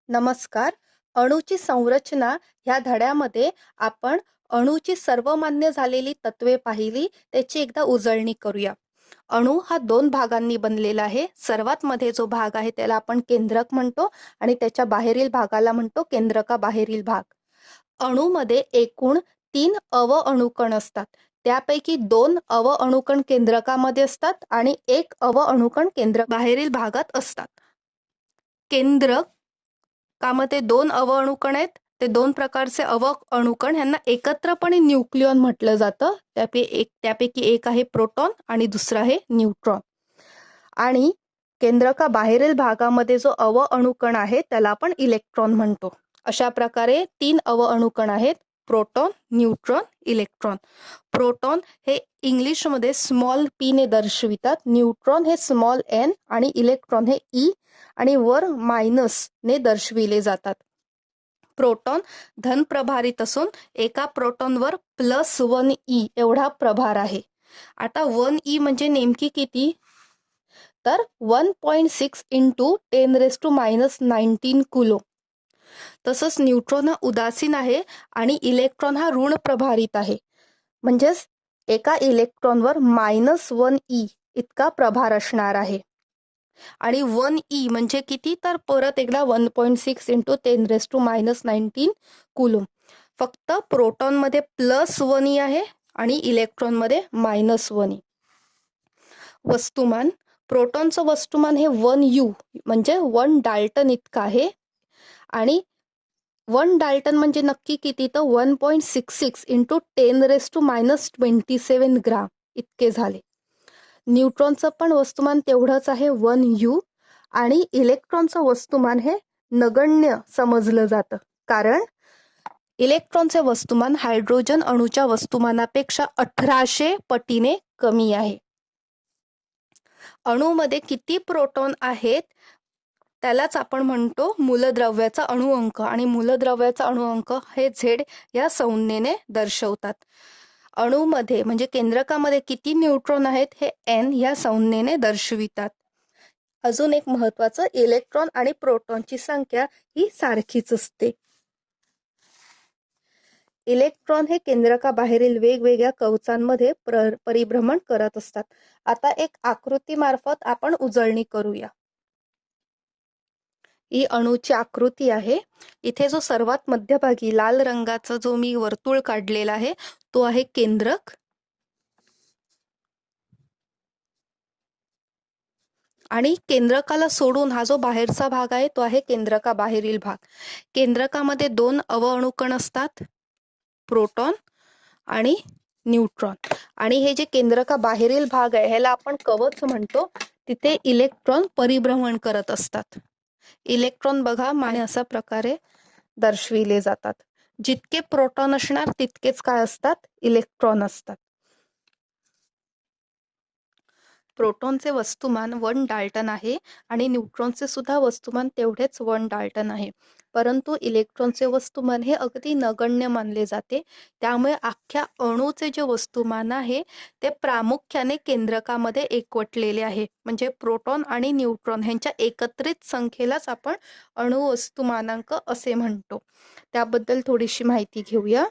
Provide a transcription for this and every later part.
नमस्कार. अणूची संरचना ह्या धड्यामध्ये आपण अणूची सर्वमान्य झालेली तत्वे पाहिली, त्याची एकदा उजळणी करूया. अणू हा 2 भागांनी बनलेला आहे. सर्वात मध्ये जो भाग आहे त्याला आपण केंद्रक म्हणतो आणि त्याच्या बाहेरील भागाला म्हणतो केंद्रकाबाहेरील भाग. अणूमध्ये एकूण 3 अणुकण असतात. त्यापैकी 2 अणुकण केंद्रकामध्ये असतात आणि 1 अणुकण केंद्र बाहेरील भागात असतात. केंद्रकामध्ये 2 अणुकण आहेत. ते 2 प्रकारचे अणुकण ह्यांना एकत्रपणे न्यूक्लियॉन म्हटलं जातं. त्यापैकी एक आहे प्रोटॉन आणि दुसरा आहे न्यूट्रॉन. आणि केंद्रकाबाहेरील भागामध्ये जो अणुकण आहे त्याला आपण इलेक्ट्रॉन म्हणतो. अशा प्रकारे 3 अणुकण आहेत: प्रोटॉन, न्यूट्रॉन, इलेक्ट्रॉन. प्रोटॉन हे इंग्लिशमध्ये स्मॉल पी ने दर्शवितात, न्यूट्रॉन हे स्मॉल एन आणि इलेक्ट्रॉन हे ई आणि वर मायनस ने दर्शविले जातात. प्रोटॉन धन प्रभारित असून एका प्रोटॉनवर +1 एवढा प्रभार आहे. आता 1 म्हणजे नेमकी किती? तर 1.6 × 10⁻⁻19 कुलोम. तसंच न्यूट्रॉन हा उदासीन आहे आणि इलेक्ट्रॉन हा ऋण प्रभारित आहे. म्हणजेच एका इलेक्ट्रॉनवर -1 इतका प्रभार असणार आहे. आणि 1 म्हणजे किती? तर परत एकदा 1.6 × 10⁻⁻19 कुलोम. फक्त प्रोटॉनमध्ये +1 आहे आणि इलेक्ट्रॉनमध्ये -1. वस्तुमान. प्रोटॉनचं वस्तुमान हे 1U म्हणजे 1 डाल्टन इतकं आहे आणि 1 डाल्टन म्हणजे नक्की किती? तर 1.66 × 10⁻⁻27 ग्राम इतके झाले. न्यूट्रॉनचं पण वस्तुमान तेवढंच आहे, 1U. आणि इलेक्ट्रॉनचं वस्तुमान हे नगण्य समजलं जातं, कारण इलेक्ट्रॉनचे वस्तुमान हायड्रोजन अणूच्या वस्तुमानापेक्षा 1800 पटीने कमी आहे. अणूमध्ये किती प्रोटॉन आहेत त्यालाच आपण म्हणतो मूलद्रव्याचा अणुअंक, आणि मूलद्रव्याचा अणुअंक हे Z या संज्ञेने दर्शवतात. अणूमध्ये म्हणजे केंद्रकामध्ये किती न्यूट्रॉन आहेत हे N या संज्ञेने दर्शवितात. अजून एक महत्वाचं, इलेक्ट्रॉन आणि प्रोटॉनची संख्या ही सारखीच असते. इलेक्ट्रॉन हे केंद्रकाबाहेरील वेगवेगळ्या कवचांमध्ये परिभ्रमण करत असतात. आता एक आकृती मार्फत आपण उजळणी करूया. ही अणूची आकृती आहे. इथे जो सर्वात मध्यभागी लाल रंगाचा जो मी वर्तुळ काढलेला आहे तो आहे केंद्रक. आणि केंद्रकाला सोडून हा जो बाहेरचा भाग आहे तो आहे केंद्रकाबाहेरील भाग. केंद्रकामध्ये 2 अणुकण असतात, प्रोटॉन आणि न्यूट्रॉन. आणि हे जे केंद्रकाबाहेरील भाग आहे ह्याला आपण कवच म्हणतो. तिथे इलेक्ट्रॉन परिभ्रमण करत असतात. इलेक्ट्रॉन बघा माने अशा प्रकारे दर्शविले जातात. जितके प्रोटॉन असणार तितकेच काय असतात? इलेक्ट्रॉन असतात. प्रोटॉनचे वस्तुमान 1 डाल्टन आहे आणि न्यूट्रॉनचे सुद्धा वस्तुमान तेवढेच 1 डाल्टन आहे. परंतु इलेक्ट्रॉनचे वस्तुमान हे अगदी नगण्य मानले जाते. त्यामुळे अख्ख्या अणूचे जे वस्तुमान आहे ते प्रामुख्याने केंद्रकामध्ये एकवटलेले आहे. म्हणजे प्रोटॉन आणि न्यूट्रॉन ह्यांच्या एकत्रित संख्येलाच आपण अणु वस्तुमानांक असे म्हणतो. त्याबद्दल थोडीशी माहिती घेऊया.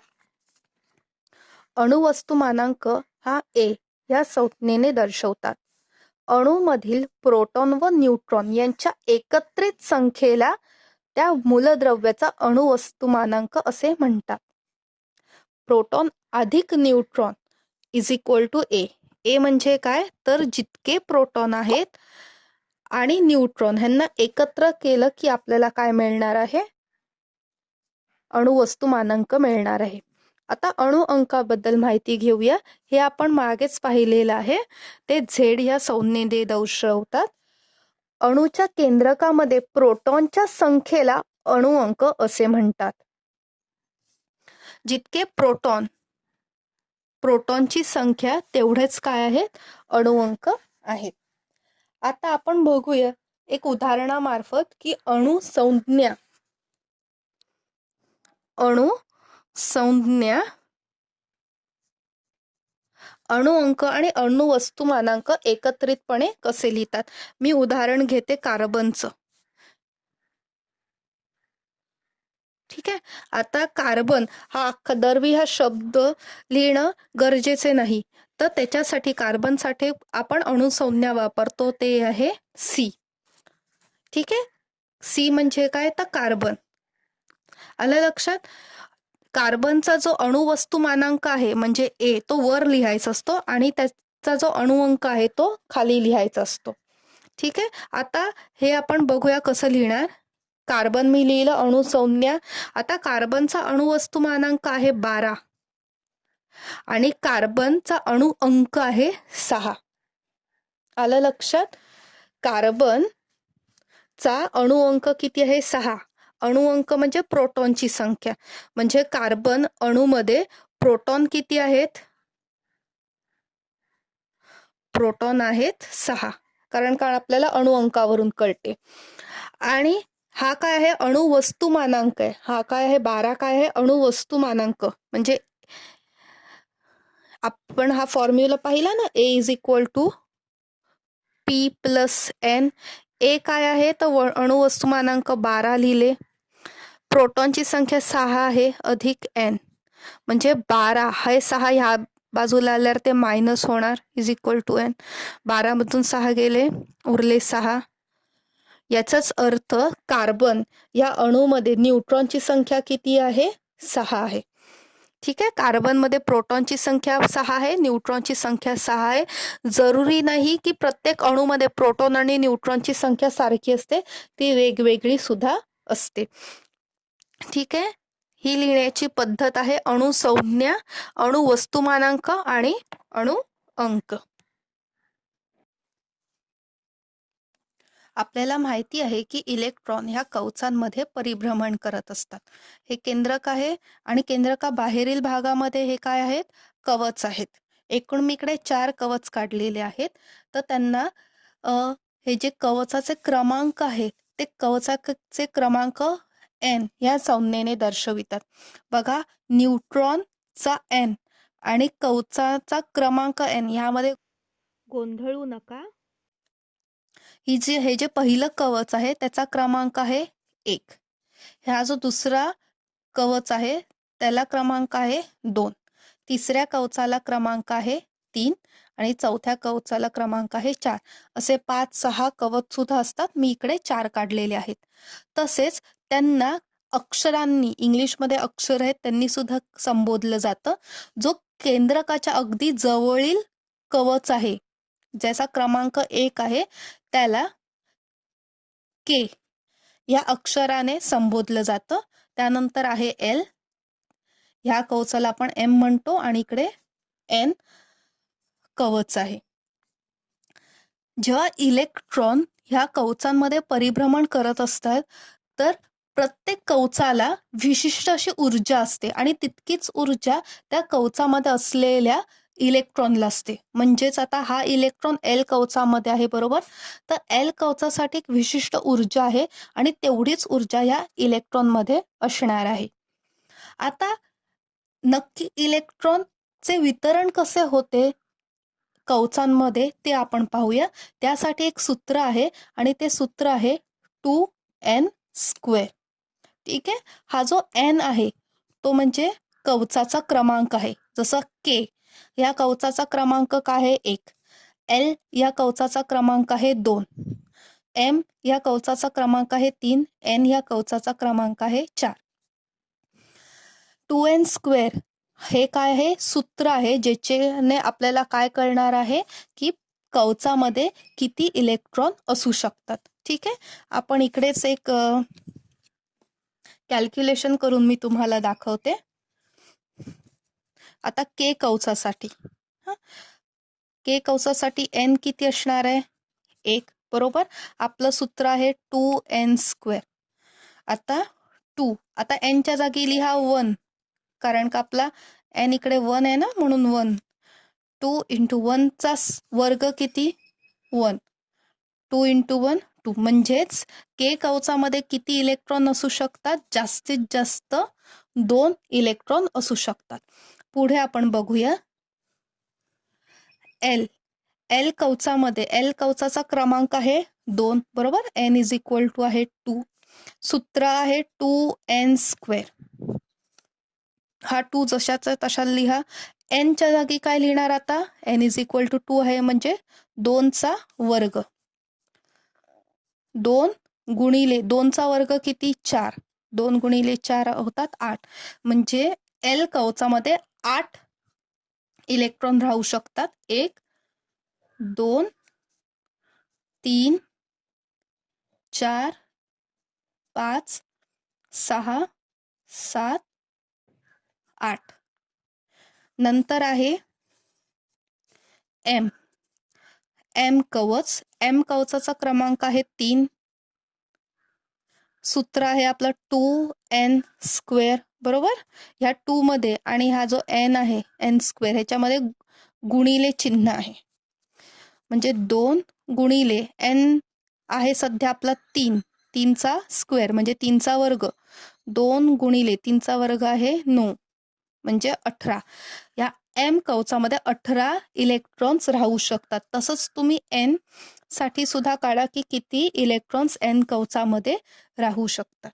अणुवस्तुमानांक हा A या संज्ञेने दर्शवतात. अणूमधील प्रोटॉन व न्यूट्रॉन यांच्या एकत्रित संख्येला त्या मूलद्रव्याचा अणुवस्तुमानांक असे म्हणतात. प्रोटॉन अधिक न्यूट्रॉन = A. A म्हणजे काय? तर जितके प्रोटॉन आहेत आणि न्यूट्रॉन ह्यांना एकत्र केलं की आपल्याला काय मिळणार आहे? अणुवस्तुमानांक मिळणार आहे. आता अणु अंकाबद्दल माहिती घेऊया. हे आपण मागेच पाहिलेलं आहे. ते Z या संज्ञेने दर्शवतात. अणूच्या केंद्रकामध्ये प्रोटॉनच्या संख्येला अणुअंक असे म्हणतात. जितके प्रोटॉनची संख्या तेवढेच काय आहेत? अणुअंक आहेत. आता आपण बघूया एक उदाहरणामार्फत की अणु संज्ञा, अणुअंक आणि अणुवस्तुमानांक एकत्रितपणे कसे लिहितात. मी उदाहरण घेते कार्बनचं. ठीक आहे. आता कार्बन हा अख्खा दरवी हा शब्द लिहिणं गरजेचे नाही, तर त्याच्यासाठी कार्बनसाठी आपण अणुसंज्ञा वापरतो, ते आहे सी. ठीक आहे. सी म्हणजे काय, तर कार्बन. आलं लक्षात. कार्बनचा जो अणुवस्तुमानांक आहे म्हणजे ए, तो वर लिहायचा असतो आणि त्याचा जो अणुअंक आहे तो खाली लिहायचा असतो. ठीक आहे. आता हे आपण बघूया कसं लिहिणार. कार्बन मी लिहिलं अणुसंज्ञा. आता कार्बनचा अणुवस्तुमानांक आहे 12 आणि कार्बनचा अणुअंक आहे 6. आलं लक्षात. कार्बनचा अणुअंक किती आहे, 6. अणुअंक म्हणजे प्रोटॉनची संख्या. म्हणजे कार्बन अणूमध्ये प्रोटॉन किती आहेत, प्रोटॉन आहेत 6, कारण का आपल्याला अणुअंकावरून कळते. आणि हा काय आहे, अणुवस्तुमानांक आहे. हा काय आहे, 12 काय आहे, अणुवस्तुमानांक. म्हणजे आपण हा फॉर्म्युला पाहिला ना, A is equal to P plus N. A काय आहे, तर अणुवस्तुमानांक 12 लिहिले. प्रोटॉनची संख्या 6 आहे अधिक एन, म्हणजे 12 हे 6 ह्या बाजूला आल्यावर ते मायनस होणार, इज इक्वल टू एन. 12 मधून 6 गेले, उरले 6. याचाच अर्थ कार्बन या अणूमध्ये न्यूट्रॉनची संख्या किती आहे, 6 आहे. ठीक आहे. कार्बनमध्ये प्रोटॉनची संख्या 6 आहे, न्यूट्रॉनची संख्या 6 आहे. जरुरी नाही की प्रत्येक अणूमध्ये प्रोटॉन आणि न्यूट्रॉनची संख्या सारखी असते, ती वेगवेगळी सुद्धा असते. ठीक आहे. ही लिहिण्याची पद्धत आहे अणुसंज्ञा, अणुवस्तुमानांक आणि अणुअंक. आपल्याला माहिती आहे की इलेक्ट्रॉन ह्या कवचांमध्ये परिभ्रमण करत असतात. हे केंद्रक आहे आणि केंद्रकाबाहेरील भागामध्ये हे काय आहेत, कवच आहेत. एकूण मी इकडे 4 कवच काढलेले आहेत. तर त्यांना हे जे कवचाचे क्रमांक आहेत ते कवचाचे क्रमांक एन या संज्ञेने दर्शवितात. बघा, न्यूट्रॉनचा एन आणि कवचाचा क्रमांक एन यामध्ये गोंधळू नका. हे जे पहिलं कवच आहे त्याचा क्रमांक आहे 1. हा जो दुसरा कवच आहे त्याला क्रमांक आहे 2. तिसऱ्या कवचाला क्रमांक आहे 3 आणि चौथ्या कवचाला क्रमांक आहे 4. असे 5-6 कवच सुद्धा असतात. मी इकडे 4 काढलेले आहेत. तसेच त्यांना अक्षरांनी, इंग्लिशमध्ये अक्षर आहेत त्यांनी सुद्धा संबोधलं जातं. जो केंद्रकाच्या अगदी जवळील कवच आहे ज्याचा क्रमांक 1 आहे त्याला के या अक्षराने संबोधलं जातं. त्यानंतर आहे एल, ह्या कवचाला आपण एम म्हणतो आणि इकडे एन कवच आहे. जेव्हा इलेक्ट्रॉन ह्या कवचांमध्ये परिभ्रमण करत असतात तर प्रत्येक कवचाला विशिष्ट अशी ऊर्जा असते आणि तितकीच ऊर्जा त्या कवचामध्ये असलेल्या इलेक्ट्रॉनला असते. म्हणजेच आता हा इलेक्ट्रॉन एल कवचामध्ये आहे, बरोबर. तर एल कवचासाठी एक विशिष्ट ऊर्जा आहे आणि तेवढीच ऊर्जा या इलेक्ट्रॉनमध्ये असणार आहे. आता नक्की इलेक्ट्रॉनचे वितरण कसे होते कवचांमध्ये ते आपण पाहूया. त्यासाठी एक सूत्र आहे आणि ते सूत्र आहे 2n². ठीक आहे. हा जो n आहे तो म्हणजे कवचाचा क्रमांक आहे. जसं के या कवचाचा क्रमांक काय आहे 1, एल या कवचाचा क्रमांक आहे 2, एम या कवचाचा क्रमांक आहे 3, एन या कवचाचा क्रमांक आहे 4. 2n² हे काय आहे, सूत्र आहे ज्याच्याने आपल्याला काय कळणार आहे की कवचामध्ये किती इलेक्ट्रॉन असू शकतात. ठीक आहे. आपण इकडेच एक कॅल्क्युलेशन करून मी तुम्हाला दाखवते. आता के कवचासाठी के कवचासाठी एन किती असणार आहे, 1, बरोबर. आपलं सूत्र आहे 2n². आता 2, आता एनच्या जागी लिहा 1, कारण का आपला एन इकडे 1 आहे ना, म्हणून 1. 2 × 1 चा वर्ग किती, 1. 2 × 1 2. म्हणजेच के कवचामध्ये किती इलेक्ट्रॉन असू शकतात, जास्तीत जास्त 2 इलेक्ट्रॉन असू शकतात. पुढे आपण बघूया एल कवचामध्ये, एल कवचाचा क्रमांक आहे 2, बरोबर. एन इज इक्वल टू आहे 2. सूत्र आहे 2n². हा 2 जशाचा तशा लिहा. n च्या जागी काय लिहिणार आता? n इज इक्वल टू 2 आहे म्हणजे 2चा वर्ग. 2 गुणिले 2चा वर्ग किती? 4. 2 गुणिले 4 होतात 8. म्हणजे L कवचामध्ये 8 इलेक्ट्रॉन राहू शकतात. 1 2 3 4 5 6 7 8. नंतर आहे M कवच. M कवचाचा क्रमांक आहे 3. सूत्र आहे आपलं 2n². बरोबर. ह्या 2 मध्ये आणि हा जो n आहे n² ह्याच्यामध्ये गुणिले चिन्ह आहे. म्हणजे 2 गुणिले n आहे सध्या आपला 3. 3चा स्क्वेअर म्हणजे 3चा वर्ग. 2 गुणिले 3चा वर्ग आहे 9 म्हणजे 18. या M कवचामध्ये 18 इलेक्ट्रॉन्स राहू शकतात. तसंच तुम्ही n साठी सुद्धा काढा की किती इलेक्ट्रॉन्स n कवचामध्ये राहू शकतात.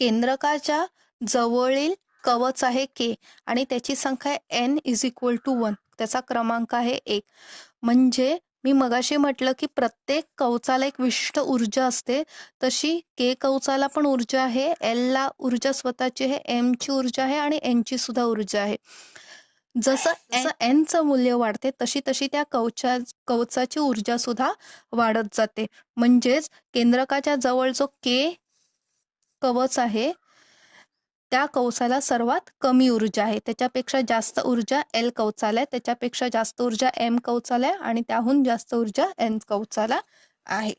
केंद्रकाच्या जवळील कवच आहे K आणि त्याची संख्या n इज इक्वल टू 1. त्याचा क्रमांक आहे 1. म्हणजे मी मगाशी म्हटलं की प्रत्येक कवचाला एक विशिष्ट ऊर्जा असते, तशी K कवचाला पण ऊर्जा आहे. L ला ऊर्जा स्वतःची आहे, M ची ऊर्जा आहे आणि N ची सुद्धा ऊर्जा आहे. जसं N चं मूल्य वाढते तशी तशी त्या कवचाची ऊर्जा सुद्धा वाढत जाते. म्हणजेच केंद्रकाच्या जवळ जो K कवच आहे त्या कवचाला सर्वात कमी ऊर्जा आहे. त्याच्यापेक्षा जास्त ऊर्जा L कवचाला आहे, त्याच्यापेक्षा जास्त ऊर्जा M कवचाला आहे आणि त्याहून जास्त ऊर्जा N कवचाला आहे.